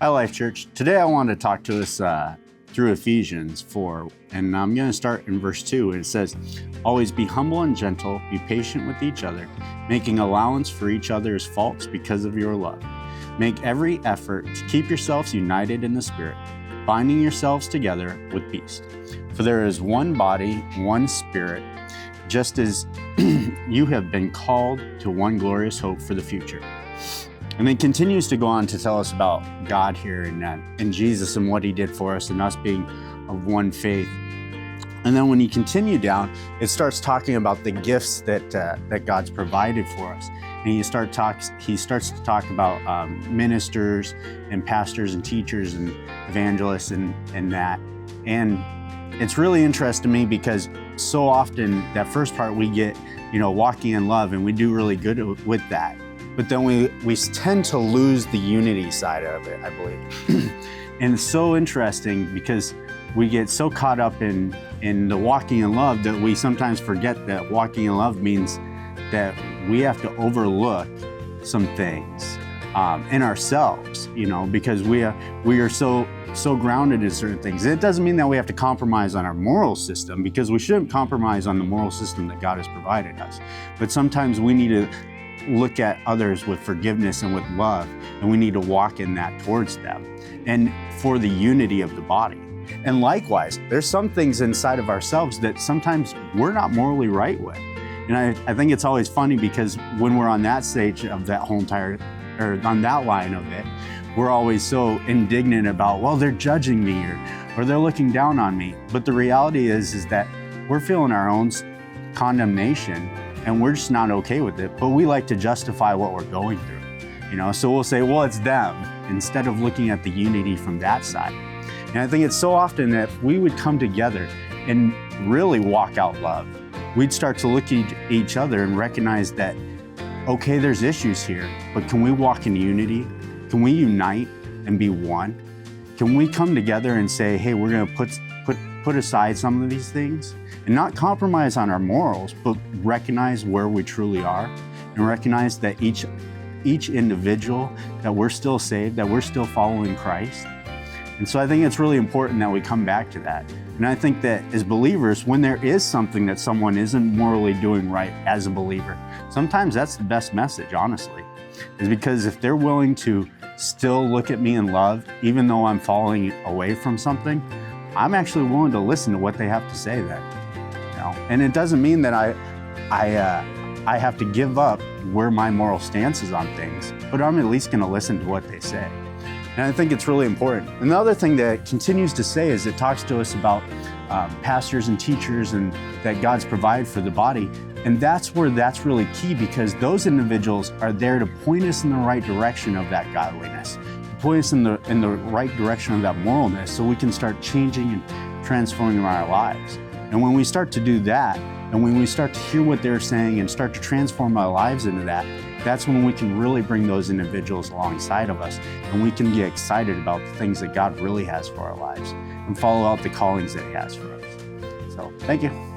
Hi, Life Church. Today I want to talk to us through Ephesians 4, and I'm going to start in verse 2. It says, "Always be humble and gentle, be patient with each other, making allowance for each other's faults because of your love. Make every effort to keep yourselves united in the Spirit, binding yourselves together with peace. For there is one body, one Spirit, just as you have been called to one glorious hope for the future." And then continues to go on to tell us about God here and Jesus and what he did for us and us being of one faith. And then when you continue down, it starts talking about the gifts that God's provided for us. And he starts to talk about ministers and pastors and teachers and evangelists and that. And it's really interesting to me because so often that first part we get, walking in love, and we do really good with that. But then we tend to lose the unity side of it, I believe. And it's so interesting because we get so caught up in the walking in love that we sometimes forget that walking in love means that we have to overlook some things in ourselves, because we are so grounded in certain things. It doesn't mean that we have to compromise on our moral system, because we shouldn't compromise on the moral system that God has provided us. But sometimes we need to look at others with forgiveness and with love, and we need to walk in that towards them and for the unity of the body. And likewise, there's some things inside of ourselves that sometimes we're not morally right with. And I think it's always funny because when we're on that stage of that whole entire, or on that line of it, we're always so indignant about, well, they're judging me or they're looking down on me. But the reality is that we're feeling our own condemnation, and we're just not okay with it, but we like to justify what we're going through, so we'll say, well, it's them, instead of looking at the unity from that side. And I think it's so often that if we would come together and really walk out love, we'd start to look at each other and recognize that, okay, there's issues here, but can we walk in unity? Can we unite and be one? Can we come together and say, hey, we're gonna put aside some of these things and not compromise on our morals, but recognize where we truly are and recognize that each individual, that we're still saved, that we're still following Christ. And so I think it's really important that we come back to that. And I think that as believers, when there is something that someone isn't morally doing right as a believer, sometimes that's the best message, honestly, is because if they're willing to still look at me in love, even though I'm falling away from something, I'm actually willing to listen to what they have to say then. And it doesn't mean that I have to give up where my moral stance is on things, but I'm at least going to listen to what they say. And I think it's really important. And the other thing that it continues to say is it talks to us about pastors and teachers and that God's provided for the body. And that's where that's really key, because those individuals are there to point us in the right direction of that godliness, to point us in the right direction of that moralness, so we can start changing and transforming our lives. And when we start to do that, and when we start to hear what they're saying and start to transform our lives into that, that's when we can really bring those individuals alongside of us, and we can get excited about the things that God really has for our lives and follow out the callings that he has for us. So, thank you.